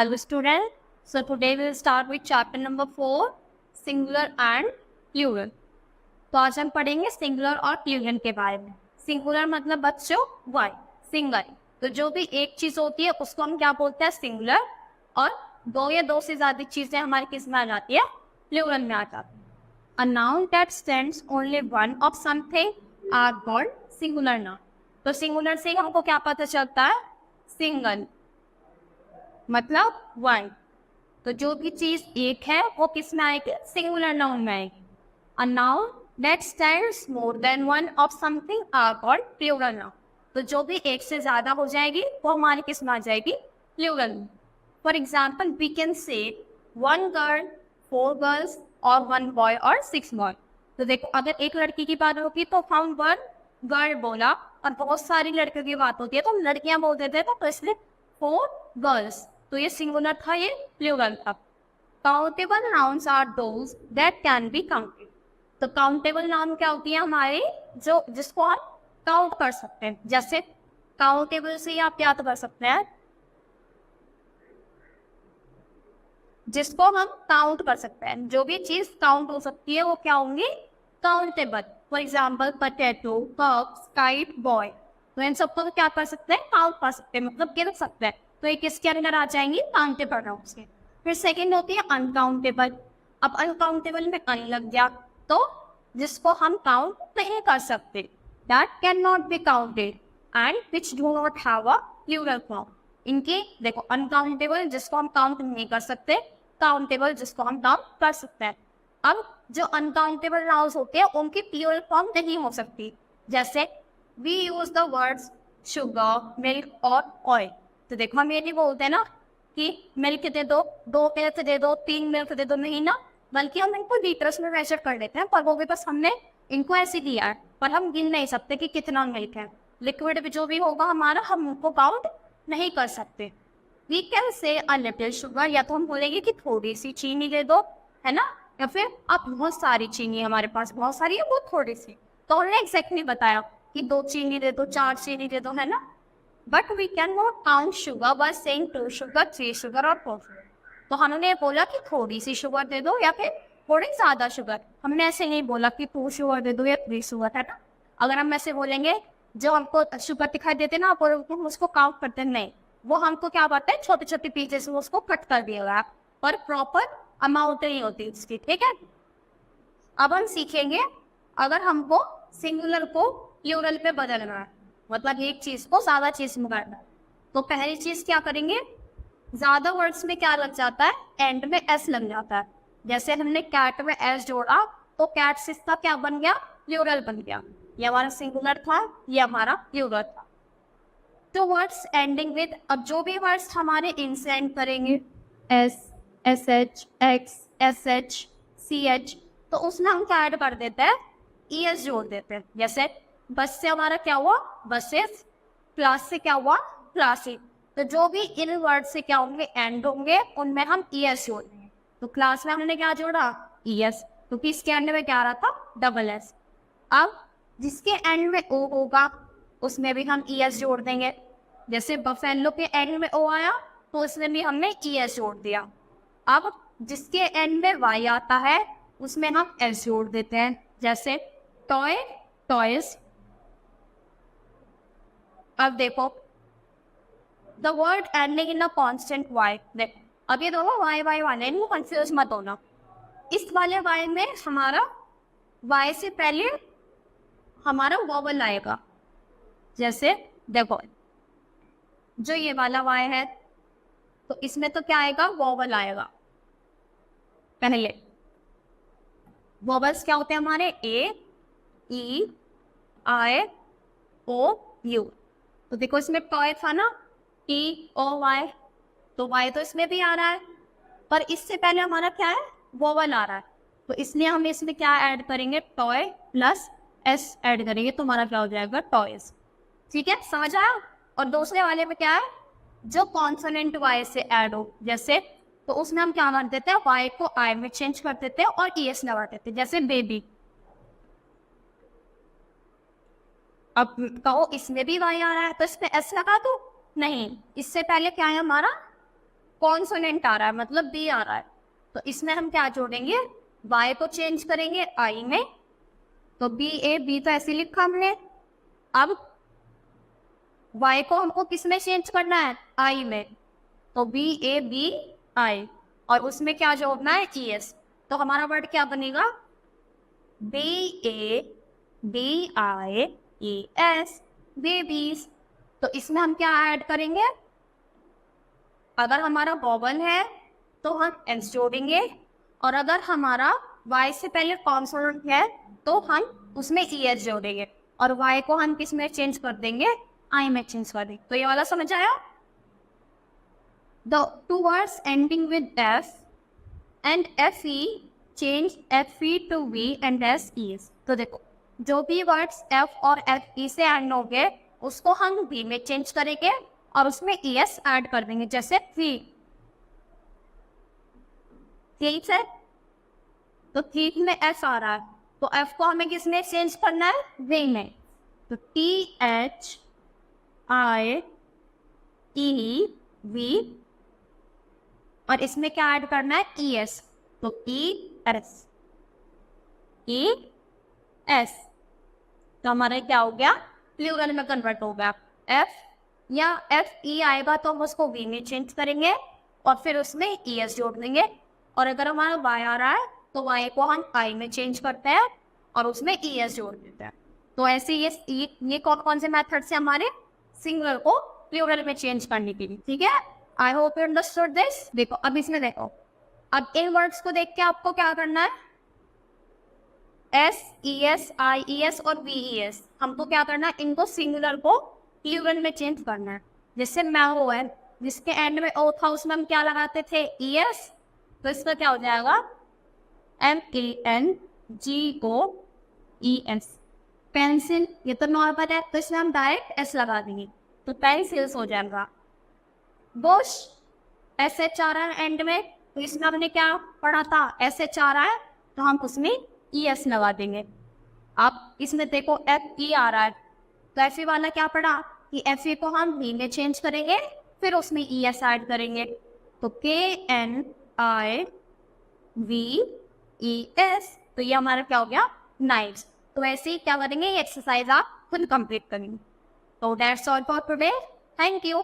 Hello student. So today we'll start with chapter number 4, singular and plural. तो आज हम पढ़ेंगे सिंगुलर और प्लूरल के बारे में। सिंगुलर मतलब बच्चों वन, सिंगल। तो जो भी एक चीज होती है उसको हम क्या बोलते हैं, सिंगुलर। और दो या दो से ज्यादा चीजें हमारे किस में आ जाती है, प्लूरल में आ जाती है। A noun that stands only one of something are called singular noun. तो सिंगुलर से हमको क्या पता चलता है, सिंगल मतलब वन। तो जो भी चीज एक है वो किस में आएगी, सिंगुलर नाउन में आएगी। A noun that stands more than one of something are called plural noun. तो जो भी एक से ज्यादा हो जाएगी वो हमारी किस में आ जाएगी, प्लूरल में। For example we can say one girl, four girls और वन बॉय और सिक्स बॉय। तो देखो अगर एक लड़की की बात होगी तो हम वन गर्ल बोला, और बहुत सारी लड़कियों की बात होती है तो हम लड़कियां बोल देते हैं, तो इसलिए फोर गर्ल्स। तो ये सिंगुलर था, ये प्लूरल था। Countable nouns are those that can be counted. तो काउंटेबल नाउन क्या होती है, हमारे जो जिसको हम काउंट कर सकते हैं। जैसे काउंटेबल से आप याद कर सकते हैं, जिसको हम काउंट कर सकते हैं। जो भी चीज काउंट हो सकती है वो क्या होंगी, countable. For example potato, cups, kite, boy. तो इन सबको क्या कर सकते हैं, काउंट कर सकते हैं, मतलब गिन सकते हैं। तो ये किसके अंदर आ जाएंगी, काउंटेबल नाउन्स के। फिर सेकंड होती है अनकाउंटेबल। अब अनकाउंटेबल में अन लग गया तो जिसको हम काउंट नहीं कर सकते, that can not be counted and which do not have a plural form. इनके देखो अनकाउंटेबल जिसको हम काउंट नहीं कर सकते, काउंटेबल जिसको हम काउंट कर सकते हैं। अब जो अनकाउंटेबल नाउन्स होते हैं उनकी प्लूरल फॉर्म नहीं हो सकती। जैसे we use the words sugar, milk और ऑयल। तो देखो हम ये नहीं बोलते ना कि मिल्क दे दो, दो मिल्क दे दो, तीन मिल्क दे दो, नहीं ना, बल्कि हम इनको लीटर्स में मेजर कर लेते हैं। पर वो भी बस हमने इनको ऐसे दिया है, पर हम गिन नहीं सकते कि कितना मिल्क है। लिक्विड जो भी होगा हमारा, हम उनको काउंट नहीं कर सकते। वी कैन से अ लिटिल शुगर, या तो हम बोलेंगे कि थोड़ी सी चीनी दे दो, है ना, या फिर अब बहुत सारी चीनी हमारे पास बहुत सारी है, वो थोड़ी सी। तो हमने एग्जैक्टली बताया कि दो चीनी दे दो, चार चीनी दे दो, है ना। But we can not count sugar by saying two sugar, three sugar और फोर शुगर। तो हमने बोला कि थोड़ी सी शुगर दे दो या फिर थोड़ी ज्यादा शुगर। हमने ऐसे नहीं बोला कि टू शुगर दे दो या थ्री शुगर, है ना। अगर हम ऐसे बोलेंगे, जो हमको शुगर दिखाई देते ना, हम उसको काउंट करते नहीं, वो हमको क्या बात है, छोटे छोटे पीसेस में उसको कट कर दिया गया, पर प्रॉपर अमाउंट नहीं होती उसकी, ठीक है। अब हम सीखेंगे अगर हमको सिंगुलर को प्लूरल में बदलना है, मतलब एक चीज को ज्यादा चीज में करना है। तो पहली चीज क्या करेंगे, ज्यादा वर्ड्स में क्या लग जाता है, एंड में एस लग जाता है। जैसे हमने कैट में एस जोड़ा तो कैट से इसका क्या बन गया, प्लूरल बन गया। ये हमारा सिंगुलर था, ये हमारा प्लूरल था। तो वर्ड्स एंडिंग विद, अब जो भी वर्ड्स हमारे इन से एंड करेंगे, S, S H, X, S H, C H, तो उसमें हम क्या ऐड कर देते हैं, ई एस जोड़ देते हैं। जैसे बस से हमारा क्या हुआ, बसेस, क्लास से क्या हुआ, क्लासेस। तो जो भी इन वर्ड से क्या होंगे, एंड होंगे, उनमें हम ई एस जोड़ देंगे। तो क्लास में हमने क्या जोड़ा, ई एस, क्योंकि इसके एंड में क्या आ रहा था, डबल एस। अब जिसके एंड में ओ होगा उसमें भी हम ई एस जोड़ देंगे। जैसे बफेलो के एंड में ओ आया तो उसमें भी हमने ई एस जोड़ दिया। अब जिसके एंड में वाई आता है उसमें हम एस जोड़ देते हैं। जैसे टॉय, टॉयज। अब देखो the word ending in a consonant Y, देखो अब ये दोनों वाई वाई वाले, इनको कंफ्यूज मत होना। इस वाले वाई में हमारा वाई से पहले हमारा वोवल आएगा। जैसे देखो जो ये वाला वाई है तो इसमें तो क्या आएगा, वोवल आएगा पहले। वोवल्स क्या होते हैं हमारे, ए, ई, आई, ओ, यू। तो देखो इसमें टॉय था ना, टी ओ वाई, तो वाई तो इसमें भी आ रहा है, पर इससे पहले हमारा क्या है, वोवल आ रहा है। तो इसलिए हम इसमें क्या ऐड करेंगे, टॉय प्लस एस ऐड करेंगे, तो हमारा क्या हो जाएगा, टॉयज। ठीक है, समझ आया। और दूसरे वाले में क्या है, जो कॉन्सोनेंट वाई से ऐड हो, जैसे तो उसमें हम क्या कर देते हैं, वाई को आई में चेंज कर देते हैं और ई एस लगा देते हैं। जैसे बेबी, अब कहो इसमें भी वाई आ रहा है तो इसमें एस लगा दो, नहीं, इससे पहले क्या है हमारा, कॉन्सोनेंट आ रहा है, मतलब बी आ रहा है, तो इसमें हम क्या जोड़ेंगे, y को चेंज करेंगे I में, तो बी ए, बी तो ऐसे लिखा हमने। अब y को हमको किस में चेंज करना है, I में, तो बी ए बी आई, और उसमें क्या जोड़ना है, ई एस। तो हमारा वर्ड क्या बनेगा, B A B I E S, babies. तो इसमें हम क्या ऐड करेंगे, अगर हमारा वॉवल है तो हम एस जोड़ेंगे, और अगर हमारा y से पहले कॉन्सोनेंट है तो हम उसमें ई एस जोड़ेंगे, और y को हम किस में चेंज कर देंगे, आई में चेंज कर देंगे। तो ये वाला समझ आया। The two words ending with F and FE change FE to V and SEs। तो देखो जो भी वर्ड्स F और FE से एंड हो गए उसको हम V में चेंज करेंगे और उसमें ES ऐड कर देंगे, जैसे V। ठीक है, तो ठीक में F आ रहा है, तो F को हमें किस में चेंज करना है, V में। तो THIEV, और इसमें क्या ऐड करना है, ES, तो ES। तो हमारा क्या हो गया, प्लूरल में कन्वर्ट हो गया। F या FE आएगा तो हम उसको V में चेंज करेंगे और फिर उसमें ES जोड़ देंगे, और अगर हमारा Y आ रहा है तो Y को हम I में चेंज करते हैं और उसमें ES जोड़ देते हैं। तो ऐसे ये कौन कौन से मेथड से हमारे सिंगुलर को प्लूरल में चेंज करने के लिए, ठीक है। I hope you understood this. देखो अब इसमें देखो, अब इन वर्ड्स को देख के आपको क्या करना है, SES IES और VES, हमको क्या करना है, इनको सिंगुलर को प्लूरल में चेंज करना है। जैसे मैंगो है, जिसके एंड में ओ था उसमें हम क्या लगाते थे, ES, तो इसका क्या हो जाएगा, MANGOES। पेंसिल, ये तो नॉर्मल है तो इसमें हम डायरेक्ट S लगा देंगे, तो पेंसिल्स हो जाएगा। बुश, SH आ रहा है एंड में, तो इसमें हमने क्या पढ़ा था, SH आ रहा है तो हम उसमें ES लगा देंगे। अब इसमें देखो FE आ रहा है, तो FE वाला क्या पढ़ा कि FE को हम V में चेंज करेंगे फिर उसमें ES ऐड करेंगे, तो KNIVES। तो ये हमारा क्या हो गया, नाइव्स। तो ऐसे ही क्या करेंगे, ये एक्सरसाइज आप खुद कंप्लीट करेंगे। तो that's all for today, thank you.